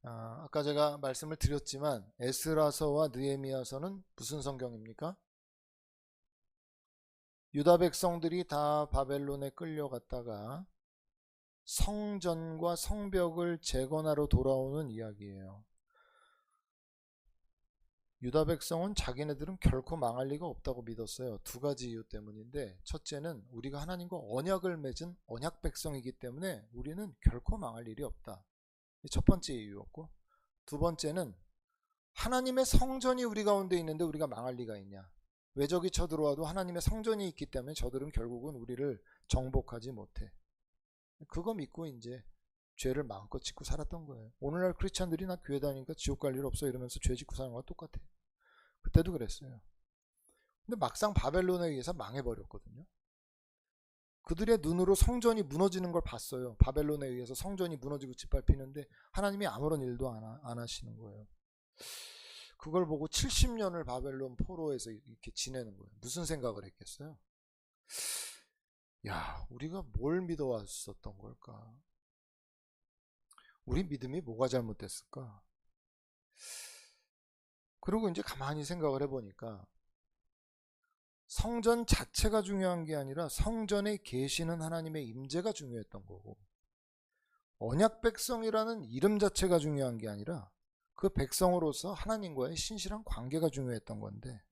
아까 제가 말씀을 드렸지만 에스라서와 느헤미야서는 무슨 성경입니까? 유다 백성들이 다 바벨론에 끌려갔다가 성전과 성벽을 재건하러 돌아오는 이야기예요. 유다 백성은 자기네들은 결코 망할 리가 없다고 믿었어요. 두 가지 이유 때문인데, 첫째는 우리가 하나님과 언약을 맺은 언약 백성이기 때문에 우리는 결코 망할 일이 없다. 첫 번째 이유였고, 두 번째는 하나님의 성전이 우리 가운데 있는데 우리가 망할 리가 있냐. 외적이 쳐들어와도 하나님의 성전이 있기 때문에 저들은 결국은 우리를 정복하지 못해. 그거 믿고 이제 죄를 마음껏 짓고 살았던 거예요. 오늘날 크리스찬들이 나 교회 다니니까 지옥 갈 일 없어 이러면서 죄 짓고 사는 거와 똑같아. 그때도 그랬어요. 근데 막상 바벨론에 의해서 망해버렸거든요. 그들의 눈으로 성전이 무너지는 걸 봤어요. 바벨론에 의해서 성전이 무너지고 짓밟히는데 하나님이 아무런 일도 안 하시는 거예요. 그걸 보고 70년을 바벨론 포로에서 이렇게 지내는 거예요. 무슨 생각을 했겠어요? 야, 우리가 뭘 믿어왔었던 걸까? 우리 믿음이 뭐가 잘못됐을까? 그리고 이제 가만히 생각을 해보니까 성전 자체가 중요한 게 아니라 성전에 계시는 하나님의 임재가 중요했던 거고, 언약 백성이라는 이름 자체가 중요한 게 아니라 그 백성으로서 하나님과의 신실한 관계가 중요했던 건데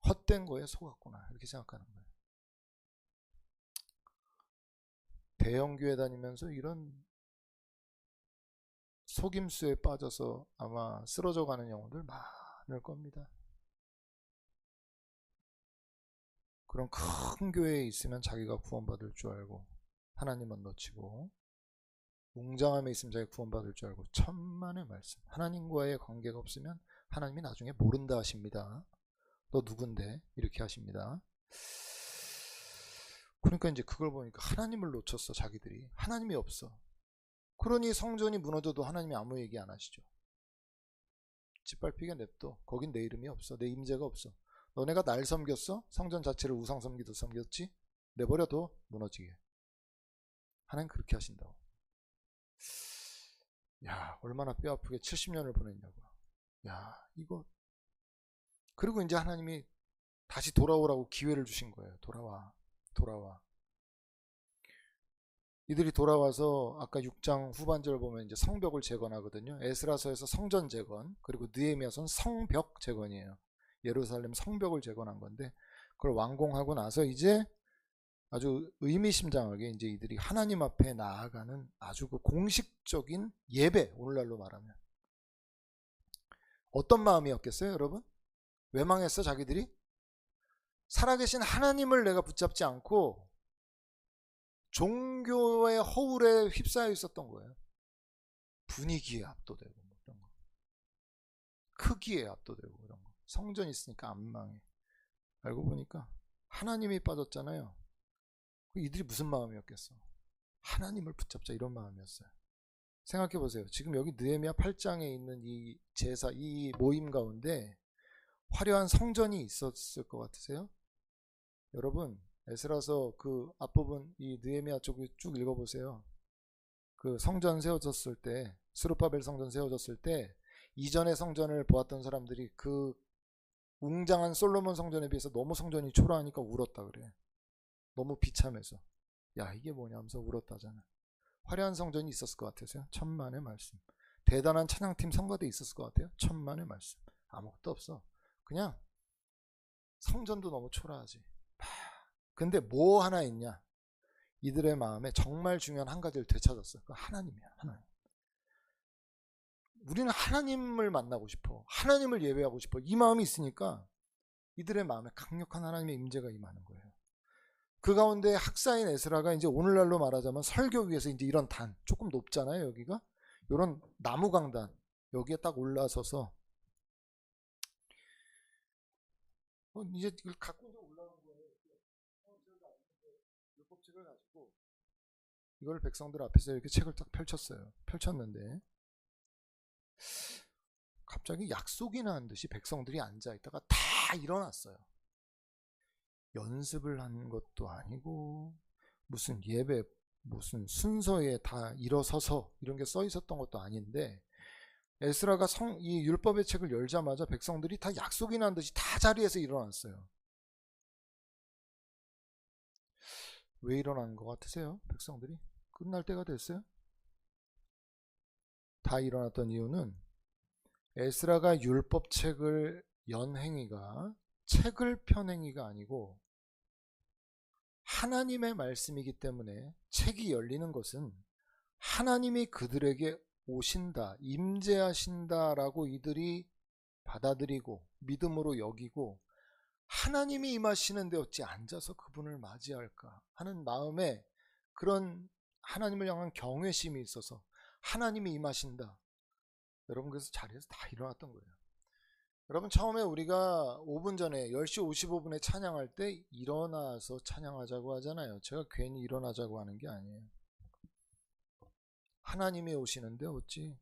헛된 거에 속았구나 이렇게 생각하는 거예요. 대형교회 다니면서 이런 속임수에 빠져서 아마 쓰러져 가는 영혼들 많을 겁니다. 그런 큰 교회에 있으면 자기가 구원받을 줄 알고 하나님은 놓치고, 웅장함에 있으면 자기가 구원받을 줄 알고, 천만의 말씀. 하나님과의 관계가 없으면 하나님이 나중에 모른다 하십니다. 너 누군데? 이렇게 하십니다. 그러니까 이제 그걸 보니까 하나님을 놓쳤어. 자기들이 하나님이 없어. 그러니 성전이 무너져도 하나님이 아무 얘기 안 하시죠. 짓밟히게 냅둬. 거긴 내 이름이 없어. 내 임재가 없어. 너네가 날 섬겼어? 성전 자체를 우상 섬기듯 섬겼지? 내버려둬. 무너지게. 하나님 그렇게 하신다고. 야, 얼마나 뼈 아프게 70년을 보냈냐고. 야, 이거. 그리고 이제 하나님이 다시 돌아오라고 기회를 주신 거예요. 돌아와. 이들이 돌아와서 아까 6장 후반절을 보면 이제 성벽을 재건하거든요. 에스라서에서 성전 재건, 그리고 느헤미야서는 성벽 재건이에요. 예루살렘 성벽을 재건한 건데, 그걸 완공하고 나서 이제 아주 의미심장하게 이제 이들이 하나님 앞에 나아가는 아주 그 공식적인 예배, 오늘날로 말하면 어떤 마음이었겠어요, 여러분? 왜 망했어, 자기들이? 살아계신 하나님을 내가 붙잡지 않고 종교의 허울에 휩싸여 있었던 거예요. 분위기에 압도되고 이런 거. 크기에 압도되고 이런 거. 성전 있으니까 안 망해. 알고 보니까 하나님이 빠졌잖아요. 이들이 무슨 마음이었겠어? 하나님을 붙잡자 이런 마음이었어요. 생각해 보세요. 지금 여기 느헤미야 8장에 있는 이 제사, 이 모임 가운데 화려한 성전이 있었을 것 같으세요? 여러분, 에스라서 그 앞부분 이 느헤미야 쪽을 쭉 읽어보세요. 그 성전 세워졌을 때, 스룹바벨 성전 세워졌을 때 이전의 성전을 보았던 사람들이 그 웅장한 솔로몬 성전에 비해서 너무 성전이 초라하니까 울었다 그래. 너무 비참해서. 야, 이게 뭐냐 하면서 울었다잖아. 화려한 성전이 있었을 것 같으세요? 천만의 말씀. 대단한 찬양팀 성가대 있었을 것 같아요? 천만의 말씀. 아무것도 없어. 그냥 성전도 너무 초라하지. 근데 뭐 하나 있냐? 이들의 마음에 정말 중요한 한 가지를 되찾았어요. 그 하나님이야, 하나님. 우리는 하나님을 만나고 싶어. 하나님을 예배하고 싶어. 이 마음이 있으니까 이들의 마음에 강력한 하나님의 임재가 임하는 거예요. 그 가운데 학사인 에스라가 이제 오늘날로 말하자면 설교 위에서 이제 이런 단, 조금 높잖아요, 여기가. 이런 나무 강단, 여기에 딱 올라서서 이제 이걸 갖고 올라오는 거예요. 율법책을 가지고 이걸 백성들 앞에서 이렇게 책을 딱 펼쳤어요. 펼쳤는데 갑자기 약속이나 한 듯이 백성들이 앉아있다가 다 일어났어요. 연습을 한 것도 아니고 무슨 예배 무슨 순서에 다 일어서서 이런 게 써 있었던 것도 아닌데 에스라가 이 율법의 책을 열자마자 백성들이 다 약속이 난 듯이 다 자리에서 일어났어요. 왜 일어난 것 같으세요? 백성들이? 끝날 때가 됐어요? 다 일어났던 이유는 에스라가 율법 책을 연 행위가 책을 편 행위가 아니고 하나님의 말씀이기 때문에 책이 열리는 것은 하나님이 그들에게 오신다, 임재하신다라고 이들이 받아들이고 믿음으로 여기고 하나님이 임하시는데 어찌 앉아서 그분을 맞이할까 하는 마음에 그런 하나님을 향한 경외심이 있어서 하나님이 임하신다. 여러분 그래서 자리에서 다 일어났던 거예요. 여러분 처음에 우리가 5분 전에 10시 55분에 찬양할 때 일어나서 찬양하자고 하잖아요. 제가 괜히 일어나자고 하는 게 아니에요. 하나님이 오시는데 어찌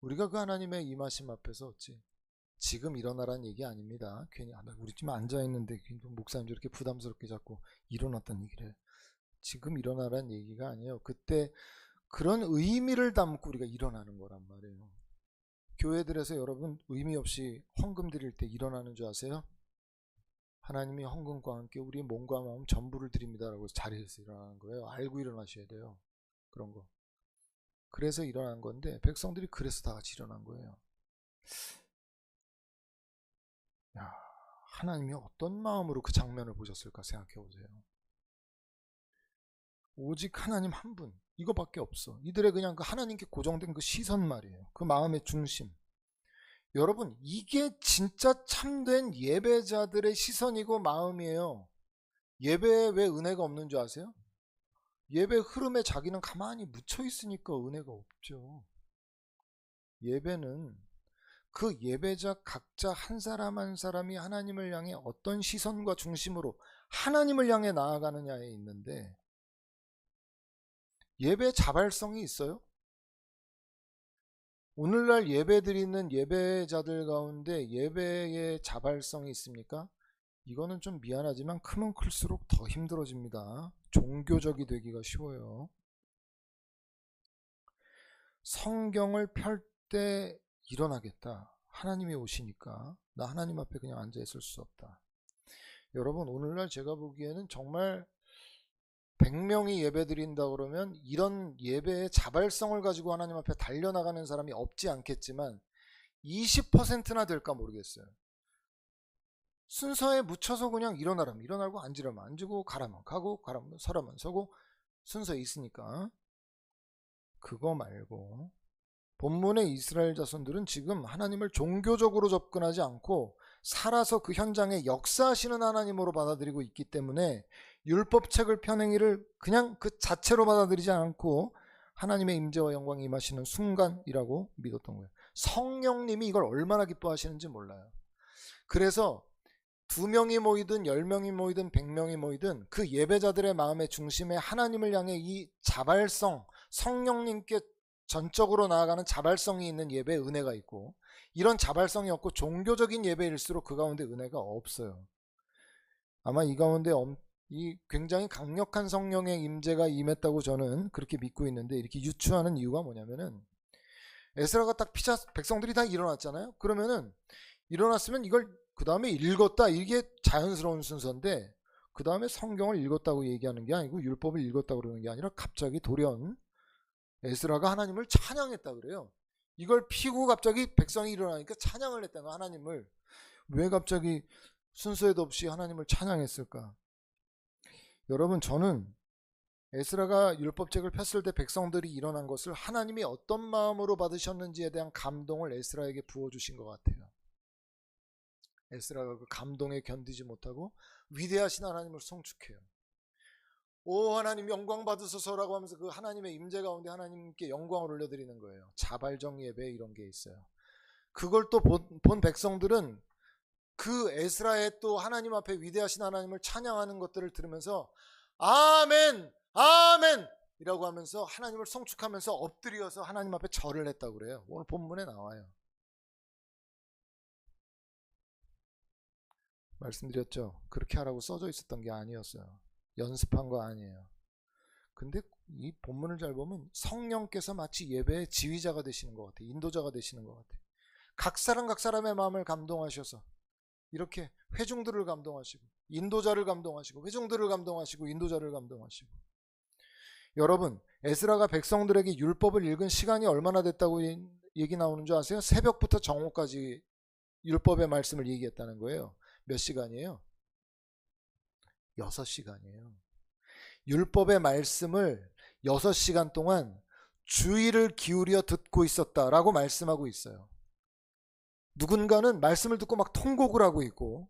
우리가 그 하나님의 임하심 앞에서 어찌 지금 일어나라는 얘기 아닙니다. 괜히 우리 집 앉아있는데 목사님 이렇게 부담스럽게 자꾸 일어났다는 얘기를 해요. 지금 일어나라는 얘기가 아니에요. 그때 그런 의미를 담고 우리가 일어나는 거란 말이에요. 교회들에서 여러분 의미 없이 헌금 드릴 때 일어나는 줄 아세요? 하나님이 헌금과 함께 우리의 몸과 마음 전부를 드립니다라고 자리에서 일어나는 거예요. 알고 일어나셔야 돼요. 그런 거. 그래서 일어난 건데 백성들이 그래서 다 같이 일어난 거예요. 야, 하나님이 어떤 마음으로 그 장면을 보셨을까 생각해 보세요. 오직 하나님 한 분, 이거밖에 없어. 이들의 그냥 그 하나님께 고정된 그 시선 말이에요. 그 마음의 중심. 여러분, 이게 진짜 참된 예배자들의 시선이고 마음이에요. 예배에 왜 은혜가 없는 줄 아세요? 예배 흐름에 자기는 가만히 묻혀 있으니까 은혜가 없죠. 예배는 그 예배자 각자 한 사람 한 사람이 하나님을 향해 어떤 시선과 중심으로 하나님을 향해 나아가느냐에 있는데 예배 자발성이 있어요? 오늘날 예배 드리는 예배자들 가운데 예배의 자발성이 있습니까? 이거는 좀 미안하지만 크면 클수록 더 힘들어집니다. 종교적이 되기가 쉬워요. 성경을 펼 때 일어나겠다. 하나님이 오시니까 나 하나님 앞에 그냥 앉아 있을 수 없다. 여러분 오늘날 제가 보기에는 정말 100명이 예배 드린다 그러면 이런 예배의 자발성을 가지고 하나님 앞에 달려나가는 사람이 없지 않겠지만 20%나 될까 모르겠어요. 순서에 묻혀서 그냥 일어나라면 일어나고 앉으라면 앉고 가라면 가고 가라면 서라면 서고 순서에 있으니까. 그거 말고 본문의 이스라엘 자손들은 지금 하나님을 종교적으로 접근하지 않고 살아서 그 현장에 역사하시는 하나님으로 받아들이고 있기 때문에 율법책을 편행위를 그냥 그 자체로 받아들이지 않고 하나님의 임재와 영광이 임하시는 순간이라고 믿었던 거예요. 성령님이 이걸 얼마나 기뻐하시는지 몰라요. 그래서 2명이 모이든 10명이 모이든 100명이 모이든 그 예배자들의 마음의 중심에 하나님을 향해 이 자발성, 성령님께 전적으로 나아가는 자발성이 있는 예배에 은혜가 있고, 이런 자발성이 없고 종교적인 예배일수록 그 가운데 은혜가 없어요. 아마 이 가운데 이 굉장히 강력한 성령의 임재가 임했다고 저는 그렇게 믿고 있는데, 이렇게 유추하는 이유가 뭐냐면은 에스라가 딱 백성들이 다 일어났잖아요. 그러면은 일어났으면 이걸 그 다음에 읽었다, 이게 자연스러운 순서인데 그 다음에 성경을 읽었다고 얘기하는 게 아니고 율법을 읽었다고 그러는 게 아니라 갑자기 돌연 에스라가 하나님을 찬양했다 그래요. 이걸 피고 갑자기 백성이 일어나니까 찬양을 했다는 거. 하나님을 왜 갑자기 순서에도 없이 하나님을 찬양했을까? 여러분 저는 에스라가 율법책을 폈을 때 백성들이 일어난 것을 하나님이 어떤 마음으로 받으셨는지에 대한 감동을 에스라에게 부어주신 것 같아요. 에스라가 그 감동에 견디지 못하고 위대하신 하나님을 송축해요. 오 하나님 영광 받으소서라고 하면서 그 하나님의 임재 가운데 하나님께 영광을 올려드리는 거예요. 자발적 예배 이런 게 있어요. 그걸 또 본 백성들은 그 에스라의 또 하나님 앞에 위대하신 하나님을 찬양하는 것들을 들으면서 아멘 아멘 이라고 하면서 하나님을 송축하면서 엎드려서 하나님 앞에 절을 했다고 그래요. 오늘 본문에 나와요. 말씀드렸죠. 그렇게 하라고 써져 있었던 게 아니었어요. 연습한 거 아니에요. 근데 이 본문을 잘 보면 성령께서 마치 예배의 지휘자가 되시는 것 같아요. 인도자가 되시는 것 같아요. 각 사람의 마음을 감동하셔서 이렇게 회중들을 감동하시고 인도자를 감동하시고 회중들을 감동하시고 인도자를 감동하시고. 여러분, 에스라가 백성들에게 율법을 읽은 시간이 얼마나 됐다고 얘기 나오는 줄 아세요? 새벽부터 정오까지 율법의 말씀을 얘기했다는 거예요. 몇 시간이에요? 6시간이에요. 율법의 말씀을 6시간 동안 주의를 기울여 듣고 있었다라고 말씀하고 있어요. 누군가는 말씀을 듣고 막 통곡을 하고 있고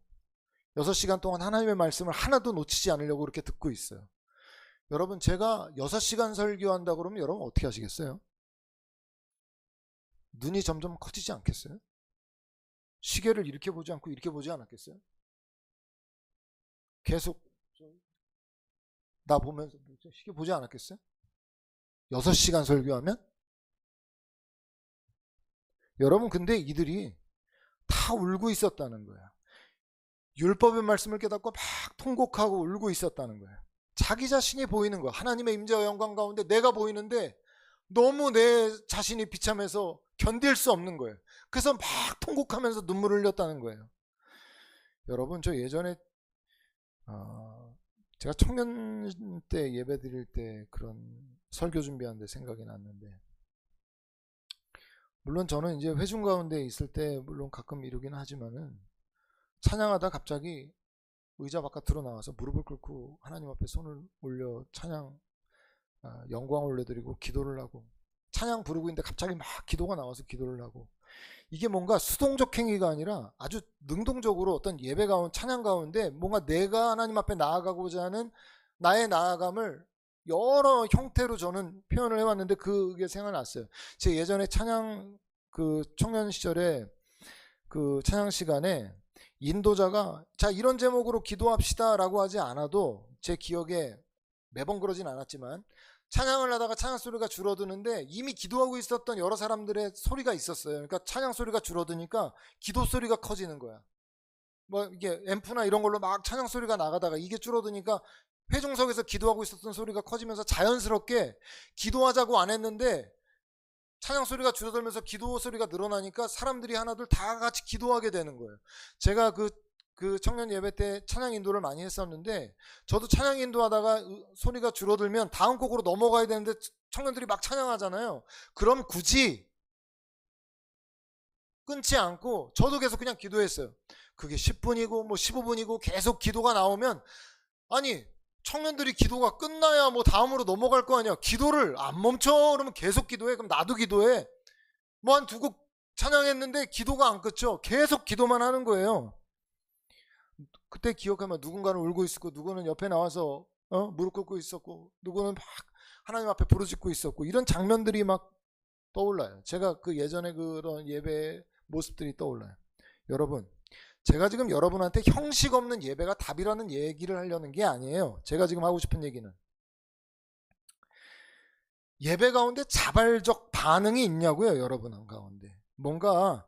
6시간 동안 하나님의 말씀을 하나도 놓치지 않으려고 그렇게 듣고 있어요. 여러분, 제가 6시간 설교한다 그러면 여러분 어떻게 하시겠어요? 눈이 점점 커지지 않겠어요? 시계를 이렇게 보지 않고 이렇게 보지 않았겠어요? 계속 나 보면서 시계 보지 않았겠어요? 6시간 설교하면? 여러분, 근데 이들이 다 울고 있었다는 거야. 율법의 말씀을 깨닫고 막 통곡하고 울고 있었다는 거야. 자기 자신이 보이는 거야. 하나님의 임재와 영광 가운데 내가 보이는데 너무 내 자신이 비참해서 견딜 수 없는 거예요. 그래서 막 통곡하면서 눈물을 흘렸다는 거예요. 여러분, 저 예전에 제가 청년 때 예배 드릴 때 그런 설교 준비하는데 생각이 났는데, 물론 저는 이제 회중 가운데 있을 때 물론 가끔 이러긴 하지만은 찬양하다 갑자기 의자 바깥으로 나와서 무릎을 꿇고 하나님 앞에 손을 올려 찬양 영광을 올려드리고 기도를 하고, 찬양 부르고 있는데 갑자기 막 기도가 나와서 기도를 하고, 이게 뭔가 수동적 행위가 아니라 아주 능동적으로 어떤 예배 가운데 찬양 가운데 뭔가 내가 하나님 앞에 나아가고자 하는 나의 나아감을 여러 형태로 저는 표현을 해왔는데 그게 생각났어요. 제 예전에 찬양 그 청년 시절에 그 찬양 시간에 인도자가 자 이런 제목으로 기도합시다 라고 하지 않아도, 제 기억에 매번 그러진 않았지만 찬양을 하다가 찬양 소리가 줄어드는데 이미 기도하고 있었던 여러 사람들의 소리가 있었어요. 그러니까 찬양 소리가 줄어드니까 기도 소리가 커지는 거야. 뭐 이게 앰프나 이런 걸로 막 찬양 소리가 나가다가 이게 줄어드니까 회중석에서 기도하고 있었던 소리가 커지면서 자연스럽게 기도하자고 안 했는데 찬양 소리가 줄어들면서 기도 소리가 늘어나니까 사람들이 하나둘 다 같이 기도하게 되는 거예요. 제가 그 청년 예배 때 찬양 인도를 많이 했었는데, 저도 찬양 인도하다가 소리가 줄어들면 다음 곡으로 넘어가야 되는데 청년들이 막 찬양하잖아요. 그럼 굳이 끊지 않고 저도 계속 그냥 기도했어요. 그게 10분이고 뭐 15분이고 계속 기도가 나오면, 아니 청년들이 기도가 끝나야 뭐 다음으로 넘어갈 거 아니야. 기도를 안 멈춰 그러면 계속 기도해. 그럼 나도 기도해. 뭐 한 2곡 찬양했는데 기도가 안 끊죠. 계속 기도만 하는 거예요. 그때 기억하면 누군가는 울고 있었고, 누구는 옆에 나와서 무릎 꿇고 있었고, 누구는 막 하나님 앞에 부르짖고 있었고, 이런 장면들이 막 떠올라요. 제가 그 예전에 그런 예배 모습들이 떠올라요. 여러분, 제가 지금 여러분한테 형식 없는 예배가 답이라는 얘기를 하려는 게 아니에요. 제가 지금 하고 싶은 얘기는, 예배 가운데 자발적 반응이 있냐고요. 여러분 가운데 뭔가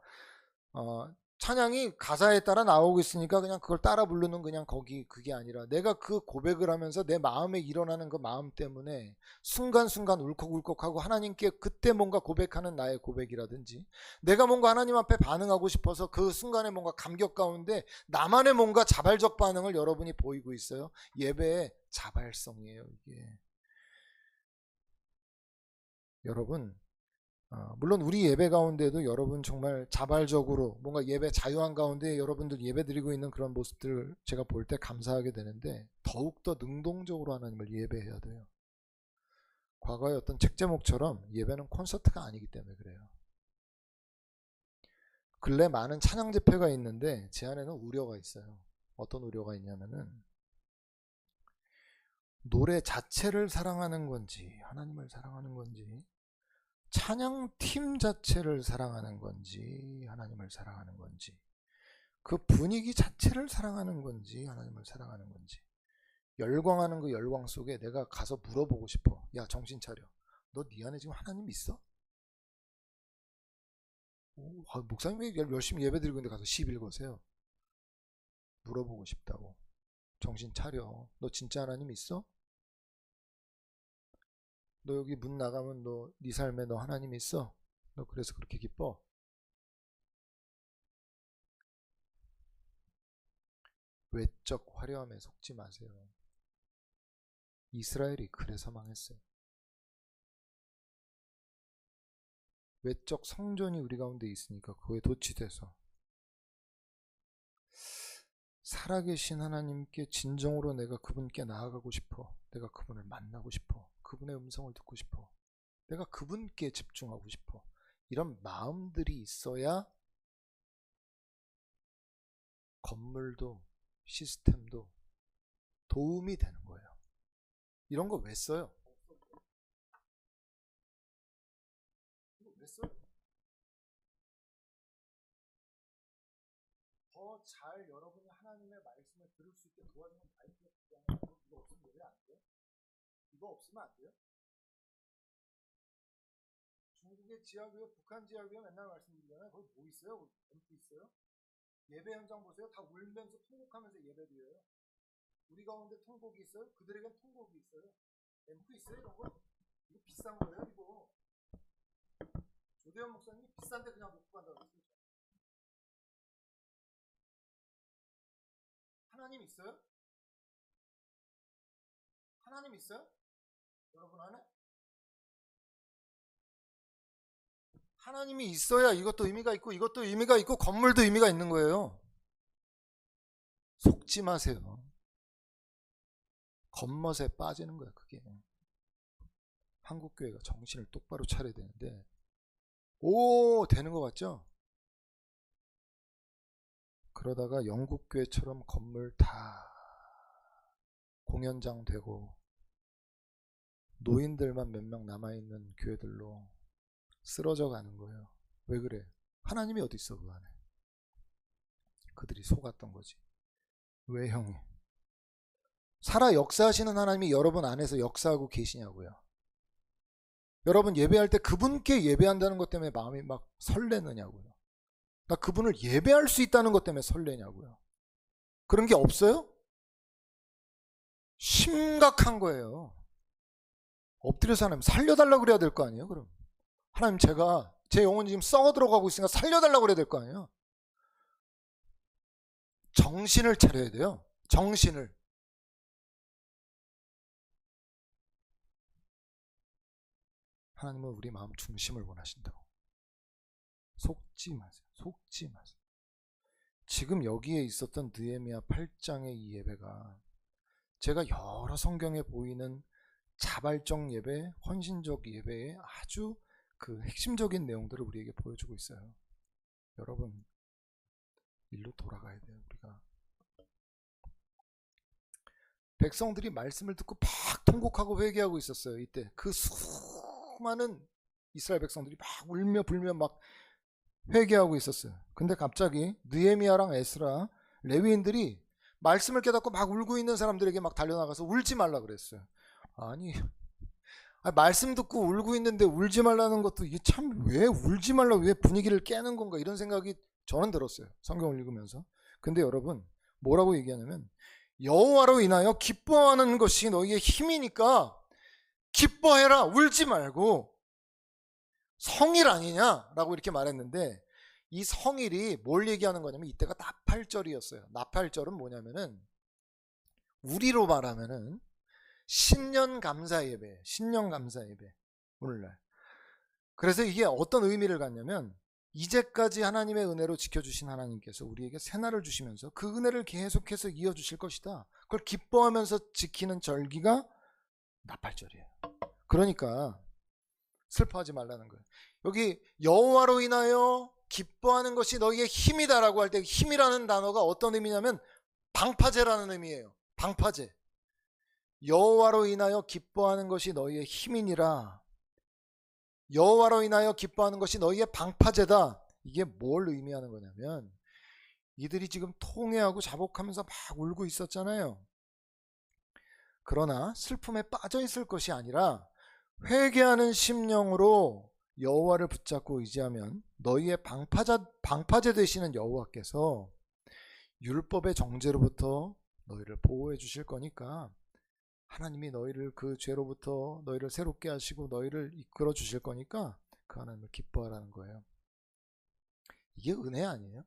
찬양이 가사에 따라 나오고 있으니까 그냥 그걸 따라 부르는 그냥 그게 아니라, 내가 그 고백을 하면서 내 마음에 일어나는 그 마음 때문에 순간순간 울컥울컥하고 하나님께 그때 뭔가 고백하는 나의 고백이라든지, 내가 뭔가 하나님 앞에 반응하고 싶어서 그 순간에 뭔가 감격 가운데 나만의 뭔가 자발적 반응을 여러분이 보이고 있어요. 예배의 자발성이에요, 이게. 여러분, 물론 우리 예배 가운데도 여러분 정말 자발적으로 뭔가 예배 자유한 가운데 여러분들 예배 드리고 있는 그런 모습들을 제가 볼 때 감사하게 되는데, 더욱더 능동적으로 하나님을 예배해야 돼요. 과거의 어떤 책 제목처럼 예배는 콘서트가 아니기 때문에 그래요. 근래 많은 찬양 집회가 있는데 제 안에는 우려가 있어요. 어떤 우려가 있냐면은, 노래 자체를 사랑하는 건지 하나님을 사랑하는 건지, 찬양팀 자체를 사랑하는 건지 하나님을 사랑하는 건지, 그 분위기 자체를 사랑하는 건지 하나님을 사랑하는 건지, 열광하는 그 열광 속에 내가 가서 물어보고 싶어. 야, 정신 차려. 너 네 안에 지금 하나님 있어? 목사님이 열심히 예배드리고 있는데 가서 시비 거세요. 물어보고 싶다고. 정신 차려. 너 진짜 하나님 있어? 너 여기 문 나가면 너 네 삶에 너 하나님 있어? 너 그래서 그렇게 기뻐? 외적 화려함에 속지 마세요. 이스라엘이 그래서 망했어요. 외적 성전이 우리 가운데 있으니까 그거에 도취돼서 살아계신 하나님께 진정으로 내가 그분께 나아가고 싶어. 내가 그분을 만나고 싶어. 그분의 음성을 듣고 싶어. 내가 그분께 집중하고 싶어. 이런 마음들이 있어야 건물도 시스템도 도움이 되는 거예요. 이런 거 왜 써요? 왜 써요? 더 잘 여러분이 하나님의 말씀을 들을 수 있게 도와주는 마이크가 필요하면 이거 없으면 예배 안 돼요? 이거 없으면 안 돼요? 중국의 지하교회, 북한 지하교회 맨날 말씀드리잖아요. 거기 뭐 있어요? 거기 앰프 있어요? 예배 현장 보세요. 다 울면서 통곡하면서 예배 드려요. 우리 가운데 통곡이 있어요? 그들에겐 통곡이 있어요. 앰프 있어요? 이런 거? 이거 비싼 거예요, 이거. 조대현 목사님이 비싼데 그냥 놓고 간다고 그랬어요. 하나님 있어요? 하나님 있어요? 여러분 안에? 하나님이 있어야 이것도 의미가 있고 이것도 의미가 있고 건물도 의미가 있는 거예요. 속지 마세요. 겉멋에 빠지는 거야, 그게. 한국교회가 정신을 똑바로 차려야 되는데 오 되는 것 같죠? 그러다가 영국교회처럼 건물 다 공연장 되고 노인들만 몇 명 남아있는 교회들로 쓰러져 가는 거예요. 왜 그래? 하나님이 어디 있어 그 안에. 그들이 속았던 거지. 왜 형이? 살아 역사하시는 하나님이 여러분 안에서 역사하고 계시냐고요. 여러분 예배할 때 그분께 예배한다는 것 때문에 마음이 막 설레느냐고요. 나 그분을 예배할 수 있다는 것 때문에 설레냐고요. 그런 게 없어요? 심각한 거예요. 엎드려서 하나님 살려달라고 그래야 될 거 아니에요. 그럼 하나님 제가 제 영혼이 지금 썩어 들어가고 있으니까 살려달라고 그래야 될 거 아니에요. 정신을 차려야 돼요. 정신을. 하나님은 우리 마음 중심을 원하신다고. 속지 마세요. 속지 마세요. 지금 여기에 있었던 느헤미야 8장의 이 예배가 제가 여러 성경에 보이는 자발적 예배, 헌신적 예배의 아주 그 핵심적인 내용들을 우리에게 보여주고 있어요. 여러분, 일로 돌아가야 돼요, 우리가. 백성들이 말씀을 듣고 막 통곡하고 회개하고 있었어요. 이때 그 수많은 이스라엘 백성들이 막 울며 불며 막 회개하고 있었어요. 근데 갑자기 느헤미야랑 에스라, 레위인들이 말씀을 깨닫고 막 울고 있는 사람들에게 막 달려나가서 울지 말라 그랬어요. 아니 말씀 듣고 울고 있는데 울지 말라는 것도 이게 참 왜 울지 말라, 왜 분위기를 깨는 건가, 이런 생각이 저는 들었어요. 성경을 읽으면서. 근데 여러분 뭐라고 얘기하냐면 여호와로 인하여 기뻐하는 것이 너희의 힘이니까 기뻐해라, 울지 말고. 성일 아니냐라고 이렇게 말했는데 이 성일이 뭘 얘기하는 거냐면 이때가 나팔절이었어요. 나팔절은 뭐냐면은 우리로 말하면은 신년 감사 예배, 신년 감사 예배, 오늘날. 그래서 이게 어떤 의미를 갖냐면 이제까지 하나님의 은혜로 지켜주신 하나님께서 우리에게 새날을 주시면서 그 은혜를 계속해서 이어주실 것이다. 그걸 기뻐하면서 지키는 절기가 나팔절이에요. 그러니까 슬퍼하지 말라는 거예요. 여기 여호와로 인하여 기뻐하는 것이 너희의 힘이다라고 할 때 힘이라는 단어가 어떤 의미냐면 방파제라는 의미예요. 방파제. 여호와로 인하여 기뻐하는 것이 너희의 힘이니라. 여호와로 인하여 기뻐하는 것이 너희의 방파제다. 이게 뭘 의미하는 거냐면 이들이 지금 통회하고 자복하면서 막 울고 있었잖아요. 그러나 슬픔에 빠져 있을 것이 아니라 회개하는 심령으로 여호와를 붙잡고 의지하면 너희의 방파제 되시는 여호와께서 율법의 정죄로부터 너희를 보호해 주실 거니까 하나님이 너희를 그 죄로부터 너희를 새롭게 하시고 너희를 이끌어 주실 거니까 그 하나님을 기뻐하라는 거예요. 이게 은혜 아니에요?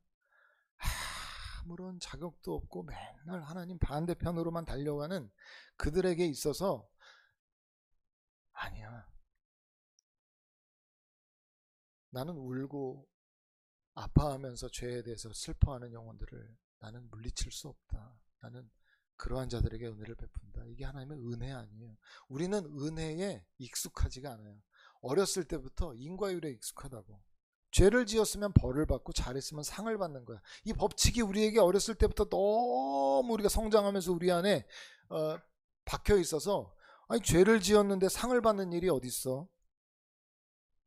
아무런 자격도 없고 맨날 하나님 반대편으로만 달려가는 그들에게 있어서 아니야. 나는 울고 아파하면서 죄에 대해서 슬퍼하는 영혼들을 나는 물리칠 수 없다. 나는 그러한 자들에게 은혜를 베푼다. 이게 하나님의 은혜 아니에요. 우리는 은혜에 익숙하지가 않아요. 어렸을 때부터 인과율에 익숙하다고. 죄를 지었으면 벌을 받고 잘했으면 상을 받는 거야. 이 법칙이 우리에게 어렸을 때부터 너무 우리가 성장하면서 우리 안에 박혀 있어서 아니 죄를 지었는데 상을 받는 일이 어디 있어?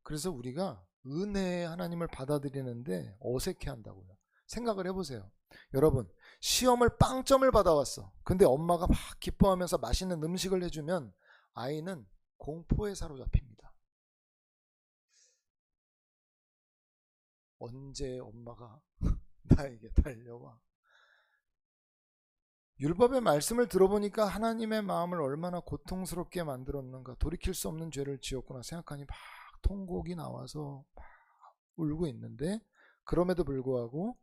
그래서 우리가 은혜의 하나님을 받아들이는데 어색해 한다고요. 생각을 해보세요. 여러분, 시험을 빵점을 받아왔어. 근데 엄마가 막 기뻐하면서 맛있는 음식을 해주면 아이는 공포에 사로잡힙니다. 언제 엄마가 나에게 달려와. 율법의 말씀을 들어보니까 하나님의 마음을 얼마나 고통스럽게 만들었는가. 돌이킬 수 없는 죄를 지었구나 생각하니 막 통곡이 나와서 막 울고 있는데, 그럼에도 불구하고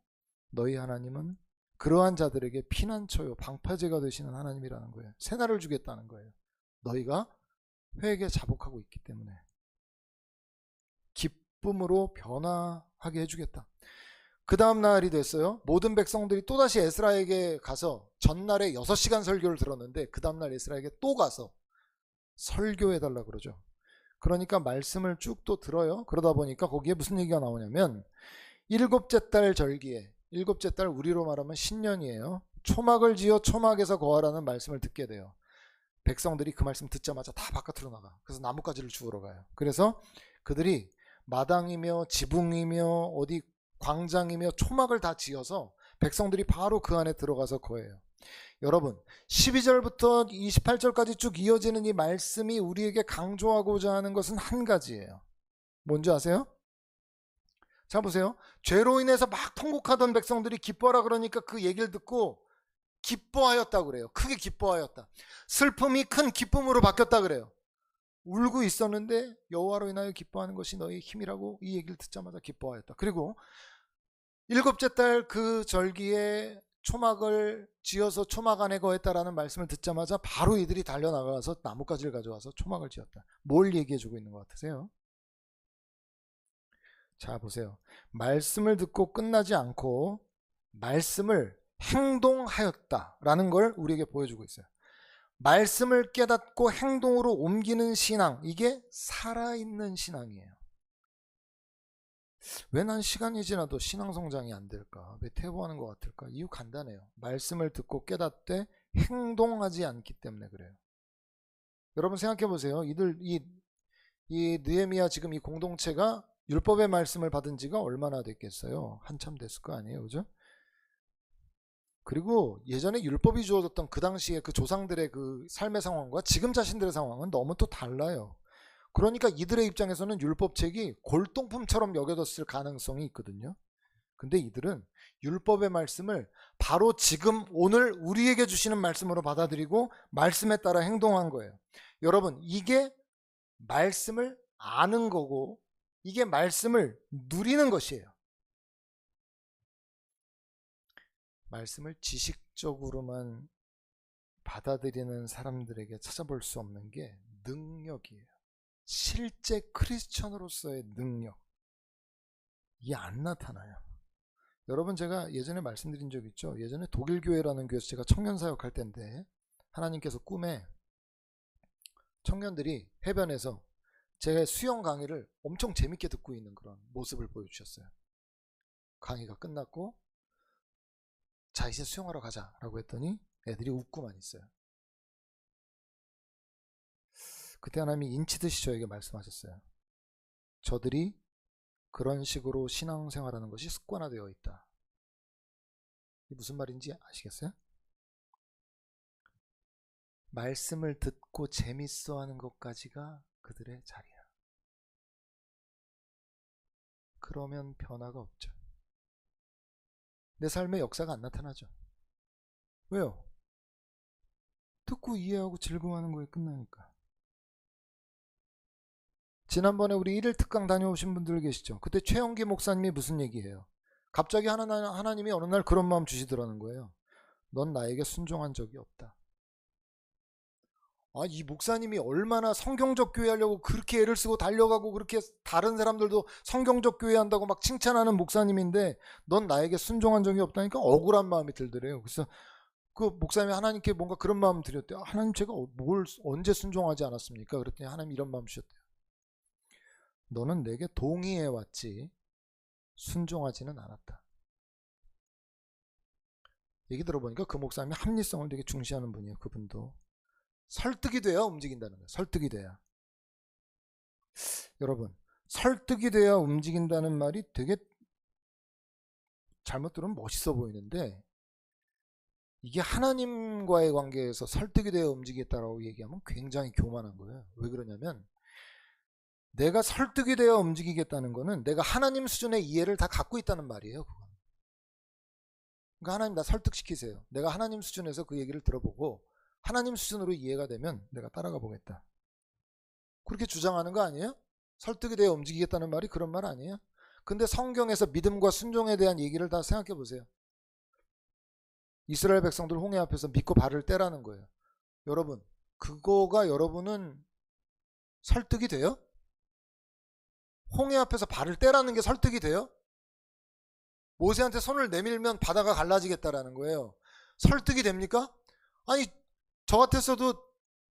너희 하나님은 그러한 자들에게 피난처요 방파제가 되시는 하나님이라는 거예요. 새날을 주겠다는 거예요. 너희가 회개 자복하고 있기 때문에 기쁨으로 변화하게 해주겠다. 그 다음 날이 됐어요. 모든 백성들이 또다시 에스라에게 가서 전날에 6시간 설교를 들었는데 그 다음날 에스라에게 또 가서 설교해달라고 그러죠. 그러니까 말씀을 쭉 또 들어요. 그러다 보니까 거기에 무슨 얘기가 나오냐면 일곱째 달 절기에, 일곱째 달 우리로 말하면 신년이에요. 초막을 지어 초막에서 거하라는 말씀을 듣게 돼요. 백성들이 그 말씀 듣자마자 다 바깥으로 나가. 그래서 나뭇가지를 주우러 가요. 그래서 그들이 마당이며 지붕이며 어디 광장이며 초막을 다 지어서 백성들이 바로 그 안에 들어가서 거해요. 여러분, 12절부터 28절까지 쭉 이어지는 이 말씀이 우리에게 강조하고자 하는 것은 한 가지예요. 뭔지 아세요? 자 보세요. 죄로 인해서 막 통곡하던 백성들이 기뻐하라 그러니까 그 얘기를 듣고 기뻐하였다 그래요. 크게 기뻐하였다. 슬픔이 큰 기쁨으로 바뀌었다 그래요. 울고 있었는데 여호와로 인하여 기뻐하는 것이 너희 힘이라고 이 얘기를 듣자마자 기뻐하였다. 그리고 일곱째 달 그 절기에 초막을 지어서 초막 안에 거했다라는 말씀을 듣자마자 바로 이들이 달려나가서 나뭇가지를 가져와서 초막을 지었다. 뭘 얘기해주고 있는 것 같으세요? 자 보세요. 말씀을 듣고 끝나지 않고 말씀을 행동하였다라는 걸 우리에게 보여주고 있어요. 말씀을 깨닫고 행동으로 옮기는 신앙, 이게 살아있는 신앙이에요. 왜 난 시간이 지나도 신앙 성장이 안 될까? 왜 퇴보하는 것 같을까? 이유 간단해요. 말씀을 듣고 깨닫되 행동하지 않기 때문에 그래요. 여러분 생각해 보세요. 이 느헤미야 지금 이 공동체가 율법의 말씀을 받은 지가 얼마나 됐겠어요? 한참 됐을 거 아니에요, 그죠? 그리고 예전에 율법이 주어졌던 그 당시에 그 조상들의 그 삶의 상황과 지금 자신들의 상황은 너무 또 달라요. 그러니까 이들의 입장에서는 율법책이 골동품처럼 여겨졌을 가능성이 있거든요. 근데 이들은 율법의 말씀을 바로 지금 오늘 우리에게 주시는 말씀으로 받아들이고 말씀에 따라 행동한 거예요. 여러분, 이게 말씀을 아는 거고 이게 말씀을 누리는 것이에요. 말씀을 지식적으로만 받아들이는 사람들에게 찾아볼 수 없는 게 능력이에요. 실제 크리스천으로서의 능력. 이게 안 나타나요. 여러분 제가 예전에 말씀드린 적 있죠. 예전에 독일교회라는 교회에서 제가 청년사역 할 때인데 하나님께서 꿈에 청년들이 해변에서 제 수영 강의를 엄청 재밌게 듣고 있는 그런 모습을 보여주셨어요. 강의가 끝났고 자 이제 수영하러 가자 라고 했더니 애들이 웃고만 있어요. 그때 하나님이 인치듯이 저에게 말씀하셨어요. 저들이 그런 식으로 신앙생활하는 것이 습관화되어 있다. 이게 무슨 말인지 아시겠어요? 말씀을 듣고 재밌어하는 것까지가 그들의 자리야. 그러면 변화가 없죠. 내 삶의 역사가 안 나타나죠. 왜요? 듣고 이해하고 즐거워하는 거에 끝나니까. 지난번에 우리 1일 특강 다녀오신 분들 계시죠? 그때 최영기 목사님이 무슨 얘기해요? 갑자기 하나님이 어느 날 그런 마음 주시더라는 거예요. 넌 나에게 순종한 적이 없다. 이 목사님이 얼마나 성경적 교회 하려고 그렇게 애를 쓰고 달려가고 그렇게 다른 사람들도 성경적 교회 한다고 막 칭찬하는 목사님인데 넌 나에게 순종한 적이 없다니까 억울한 마음이 들더래요. 그래서 그 목사님이 하나님께 뭔가 그런 마음 드렸대요. 하나님 제가 뭘 언제 순종하지 않았습니까? 그랬더니 하나님 이런 마음 주셨대요. 너는 내게 동의해 왔지 순종하지는 않았다. 얘기 들어보니까 그 목사님이 합리성을 되게 중시하는 분이에요. 그분도 설득이 돼야 움직인다는 거예요. 설득이 돼야. 여러분, 설득이 돼야 움직인다는 말이 되게 잘못 들으면 멋있어 보이는데 이게 하나님과의 관계에서 설득이 되어 움직이겠다라고 얘기하면 굉장히 교만한 거예요. 왜 그러냐면 내가 설득이 되어 움직이겠다는 거는 내가 하나님 수준의 이해를 다 갖고 있다는 말이에요. 그건. 그러니까 하나님 나 설득시키세요. 내가 하나님 수준에서 그 얘기를 들어보고 하나님 수준으로 이해가 되면 내가 따라가 보겠다. 그렇게 주장하는 거 아니에요? 설득이 되어 움직이겠다는 말이 그런 말 아니에요? 근데 성경에서 믿음과 순종에 대한 얘기를 다 생각해 보세요. 이스라엘 백성들 홍해 앞에서 믿고 발을 떼라는 거예요. 여러분, 그거가 여러분은 설득이 돼요? 홍해 앞에서 발을 떼라는 게 설득이 돼요? 모세한테 손을 내밀면 바다가 갈라지겠다라는 거예요. 설득이 됩니까? 아니, 저 같았어도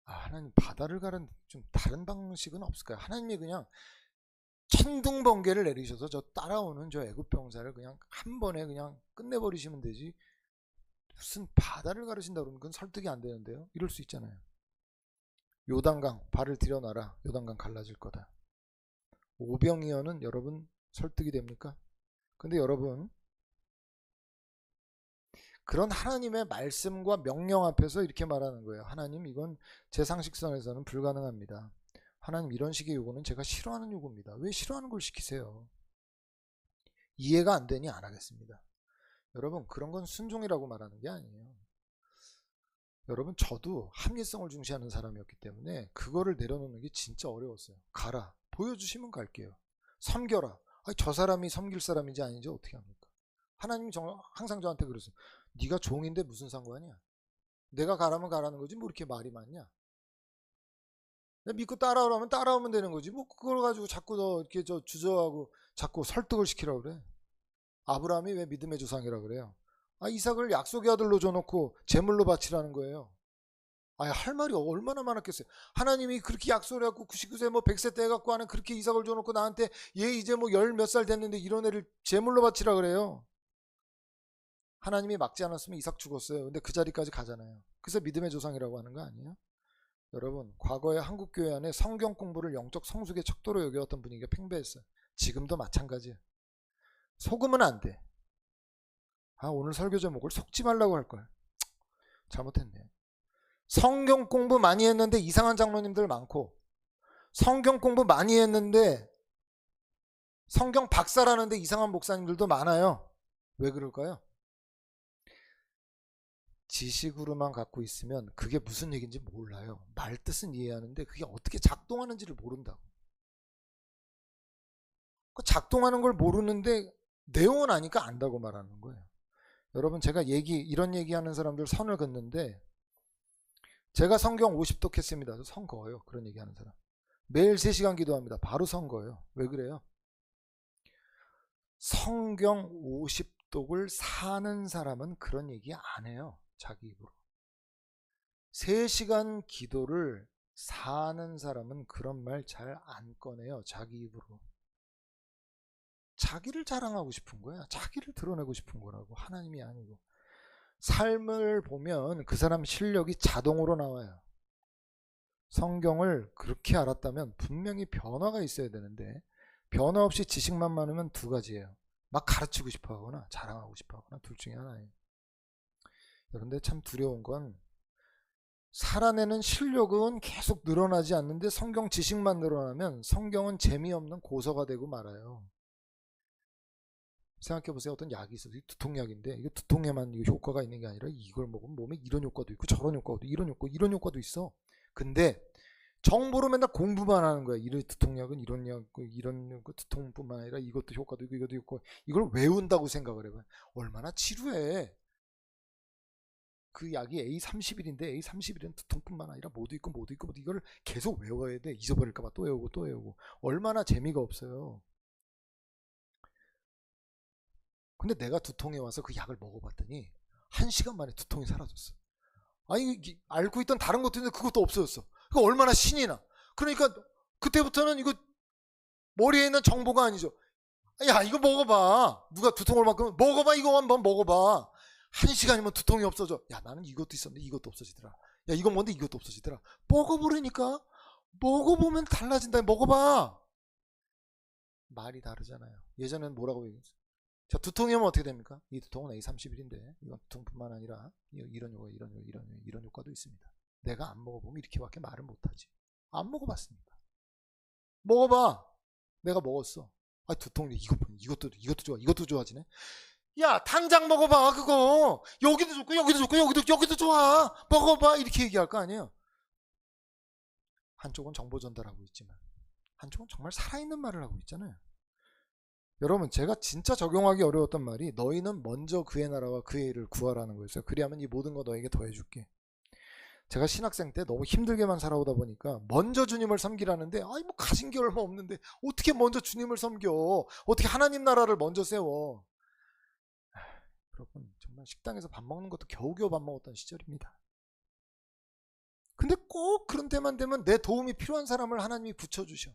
하나님 바다를 가는 좀 다른 방식은 없을까요? 하나님이 그냥 천둥번개를 내리셔서 저 따라오는 저 애굽 병사를 그냥 한 번에 그냥 끝내버리시면 되지. 무슨 바다를 가르신다 그러면 그건 설득이 안 되는데요. 이럴 수 있잖아요. 요단강 발을 들여놔라. 요단강 갈라질 거다. 오병이어는 여러분 설득이 됩니까? 근데 여러분 그런 하나님의 말씀과 명령 앞에서 이렇게 말하는 거예요. 하나님 이건 제 상식선에서는 불가능합니다. 하나님 이런 식의 요구는 제가 싫어하는 요구입니다. 왜 싫어하는 걸 시키세요? 이해가 안 되니 안 하겠습니다. 여러분 그런 건 순종이라고 말하는 게 아니에요. 여러분 저도 합리성을 중시하는 사람이었기 때문에 그거를 내려놓는 게 진짜 어려웠어요. 가라. 보여주시면 갈게요. 섬겨라. 저 사람이 섬길 사람인지 아닌지 어떻게 합니까? 하나님이 항상 저한테 그랬어요. 네가 종인데 무슨 상관이야? 내가 가라면 가라는 거지 뭐 이렇게 말이 많냐? 믿고 따라오라면 따라오면 되는 거지 뭐 그걸 가지고 자꾸 너 이렇게 주저하고 자꾸 설득을 시키라고 그래. 아브라함이 왜 믿음의 조상이라 그래요? 이삭을 약속의 아들로 줘놓고 제물로 바치라는 거예요. 할 말이 얼마나 많았겠어요. 하나님이 그렇게 약속을 해갖고 99세 뭐 100세 때 해갖고 하는 그렇게 이삭을 줘놓고 나한테 얘 이제 뭐 10 몇 살 됐는데 이런 애를 제물로 바치라 그래요. 하나님이 막지 않았으면 이삭 죽었어요. 근데 그 자리까지 가잖아요. 그래서 믿음의 조상이라고 하는 거 아니에요? 여러분 과거에 한국교회 안에 성경 공부를 영적 성숙의 척도로 여겨왔던 분위기가 팽배했어요. 지금도 마찬가지예요. 속으면 안 돼. 오늘 설교 제목을 속지 말라고 할걸. 잘못했네. 성경 공부 많이 했는데 이상한 장로님들 많고 성경 공부 많이 했는데 성경 박사라는데 이상한 목사님들도 많아요. 왜 그럴까요? 지식으로만 갖고 있으면 그게 무슨 얘기인지 몰라요. 말 뜻은 이해하는데 그게 어떻게 작동하는지를 모른다고. 작동하는 걸 모르는데 내용은 아니까 안다고 말하는 거예요. 여러분 제가 이런 얘기하는 사람들 선을 긋는데 제가 성경 50독 했습니다. 선 그어요. 그런 얘기하는 사람. 매일 3시간 기도합니다. 바로 선 거예요. 왜 그래요? 성경 50독을 사는 사람은 그런 얘기 안 해요. 자기 입으로. 3시간 기도를 사는 사람은 그런 말 잘 안 꺼내요. 자기 입으로. 자기를 자랑하고 싶은 거야. 자기를 드러내고 싶은 거라고. 하나님이 아니고. 삶을 보면 그 사람 실력이 자동으로 나와요. 성경을 그렇게 알았다면 분명히 변화가 있어야 되는데 변화 없이 지식만 많으면 두 가지예요. 막 가르치고 싶어 하거나 자랑하고 싶어 하거나 둘 중에 하나예요. 그런데 참 두려운 건 살아내는 실력은 계속 늘어나지 않는데 성경 지식만 늘어나면 성경은 재미없는 고서가 되고 말아요. 생각해보세요. 어떤 약이 있어요. 두통약인데 이거 두통에만 이거 효과가 있는 게 아니라 이걸 먹으면 몸에 이런 효과도 있고 저런 효과도 이런 효과도 있어. 근데 정보로 맨날 공부만 하는 거야. 이런 두통약은 이런 약, 이런 두통뿐만 아니라 이것도 효과도 있고 이것도 있고 이걸 외운다고 생각을 해봐요. 얼마나 지루해. 그 약이 A31인데 A31은 두통뿐만 아니라 모두 있고 이걸 계속 외워야 돼. 잊어버릴까봐 또 외우고 얼마나 재미가 없어요. 근데 내가 두통에 와서 그 약을 먹어봤더니 1시간 만에 두통이 사라졌어. 아니 알고 있던 다른 것도 있는데 그것도 없어졌어. 그 얼마나 신이 나. 그러니까 그때부터는 이거 머리에 있는 정보가 아니죠. 야 이거 먹어봐. 누가 두통을 만큼 먹어봐. 이거 한번 먹어봐. 1시간이면 두통이 없어져. 야 나는 이것도 있었는데 이것도 없어지더라. 야 이건 뭔데 이것도 없어지더라. 먹어보라니까. 먹어보면 달라진다. 먹어봐. 말이 다르잖아요. 예전에는 뭐라고 얘기했어요. 자 두통이 오면 어떻게 됩니까? 이 두통은 A31인데 이건 두통뿐만 아니라 이런 효과도 있습니다. 내가 안 먹어보면 이렇게밖에 말을 못하지. 안 먹어봤으니까. 먹어봐. 내가 먹었어. 아 두통 이것도 좋아. 이것도 좋아지네. 야 당장 먹어봐 그거. 여기도 좋고 여기도 좋아. 먹어봐 이렇게 얘기할 거 아니에요. 한쪽은 정보 전달하고 있지만 한쪽은 정말 살아있는 말을 하고 있잖아요. 여러분 제가 진짜 적용하기 어려웠던 말이 너희는 먼저 그의 나라와 그의 일을 구하라는 거였어요. 그리하면 이 모든 거 너에게 더해줄게. 제가 신학생 때 너무 힘들게만 살아오다 보니까 먼저 주님을 섬기라는데 아이 뭐 가진 게 얼마 없는데 어떻게 먼저 주님을 섬겨. 어떻게 하나님 나라를 먼저 세워. 여러분 정말 식당에서 밥 먹는 것도 겨우겨우 밥 먹었던 시절입니다. 근데 꼭 그런 때만 되면 내 도움이 필요한 사람을 하나님이 붙여주셔.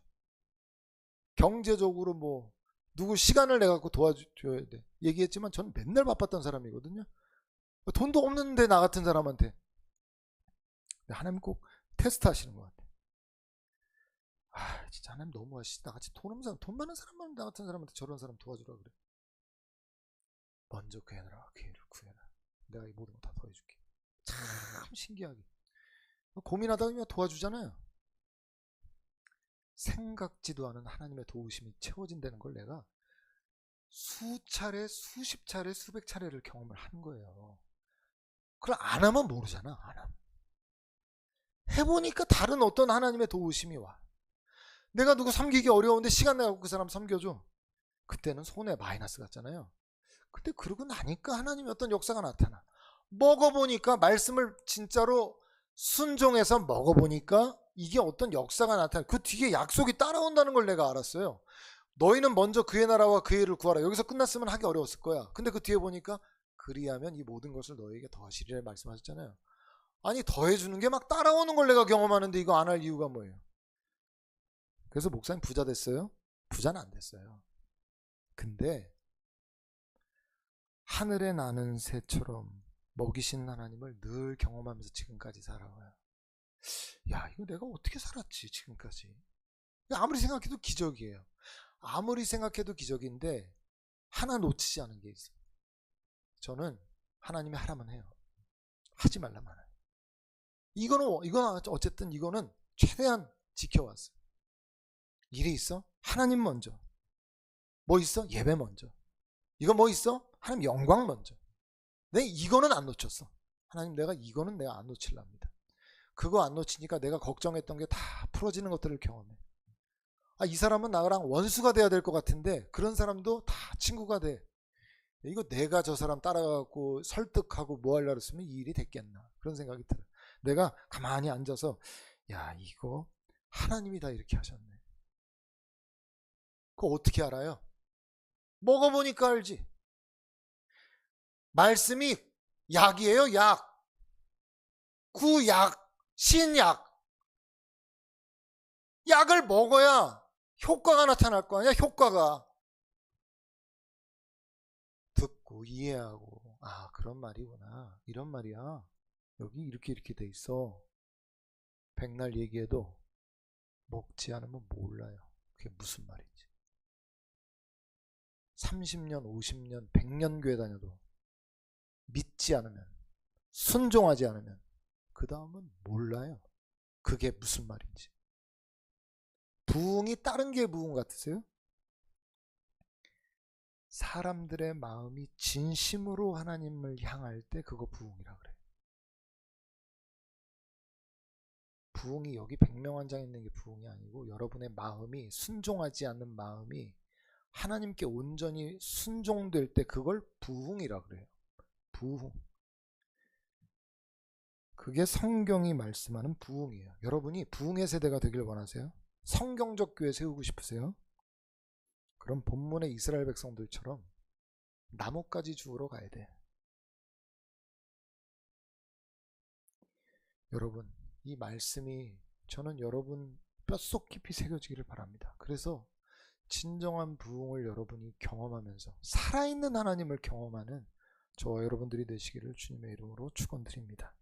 경제적으로 뭐 누구 시간을 내갖고 도와줘야 돼. 얘기했지만 전 맨날 바빴던 사람이거든요. 돈도 없는데 나 같은 사람한테. 하나님 꼭 테스트 하시는 것 같아. 아 진짜 하나님 너무 하시지. 나같이 돈 많은 사람만 나 같은 사람한테 저런 사람 도와주라 그래. 먼저 그의 나라와 그의 일을 구해라. 내가 이 모든 거 다 더해줄게. 참 신기하게. 고민하다가 도와주잖아요. 생각지도 않은 하나님의 도우심이 채워진다는 걸 내가 수차례, 수십 차례, 수백 차례를 경험을 한 거예요. 그걸 안 하면 모르잖아. 안 하면. 해보니까 다른 어떤 하나님의 도우심이 와. 내가 누구 섬기기 어려운데 시간 내고 그 사람 섬겨줘. 그때는 손해 마이너스 같잖아요. 근데 그러고 나니까 하나님의 어떤 역사가 나타나. 먹어보니까 말씀을 진짜로 순종해서 먹어보니까 이게 어떤 역사가 나타나. 그 뒤에 약속이 따라온다는 걸 내가 알았어요. 너희는 먼저 그의 나라와 그의 일을 구하라. 여기서 끝났으면 하기 어려웠을 거야. 근데 그 뒤에 보니까 그리하면 이 모든 것을 너희에게 더하시리라 말씀하셨잖아요. 아니 더해주는 게 막 따라오는 걸 내가 경험하는데 이거 안 할 이유가 뭐예요? 그래서 목사님 부자 됐어요? 부자는 안 됐어요. 근데 하늘에 나는 새처럼 먹이시는 하나님을 늘 경험하면서 지금까지 살아와요. 야 이거 내가 어떻게 살았지 지금까지. 아무리 생각해도 기적이에요. 아무리 생각해도 기적인데 하나 놓치지 않은 게 있어요. 저는 하나님이 하라면 해요. 하지 말라면 해요. 이거는 어쨌든 이거는 최대한 지켜왔어요. 일이 있어? 하나님 먼저. 뭐 있어? 예배 먼저. 이거 뭐 있어? 하나님 영광 먼저. 내 이거는 안 놓쳤어. 하나님 이거는 내가 안 놓칠랍니다. 그거 안 놓치니까 내가 걱정했던 게 다 풀어지는 것들을 경험해. 이 사람은 나랑 원수가 돼야 될 것 같은데 그런 사람도 다 친구가 돼. 이거 내가 저 사람 따라가고 설득하고 뭐 하려고 했으면 이 일이 됐겠나 그런 생각이 들어. 내가 가만히 앉아서 야 이거 하나님이 다 이렇게 하셨네. 그거 어떻게 알아요? 먹어보니까 알지. 말씀이 약이에요. 약. 구약. 신약. 약을 먹어야 효과가 나타날 거 아니야. 효과가. 듣고 이해하고 그런 말이구나. 이런 말이야. 여기 이렇게 돼 있어. 백날 얘기해도 먹지 않으면 몰라요. 그게 무슨 말인지. 30년, 50년, 100년 교회 다녀도 믿지 않으면, 순종하지 않으면 그 다음은 몰라요. 그게 무슨 말인지. 부흥이 다른 게 부흥 같으세요? 사람들의 마음이 진심으로 하나님을 향할 때 그거 부흥이라 그래요. 부흥이 여기 백명환장 있는 게 부흥이 아니고 여러분의 마음이 순종하지 않는 마음이 하나님께 온전히 순종될 때 그걸 부흥이라 그래요. 부흥. 그게 성경이 말씀하는 부흥이에요. 여러분이 부흥의 세대가 되길 원하세요? 성경적 교회 세우고 싶으세요? 그럼 본문의 이스라엘 백성들처럼 나뭇가지 주우러 가야 돼. 여러분, 이 말씀이 저는 여러분 뼛속 깊이 새겨지기를 바랍니다. 그래서 진정한 부흥을 여러분이 경험하면서 살아있는 하나님을 경험하는 저와 여러분들이 되시기를 주님의 이름으로 축원드립니다.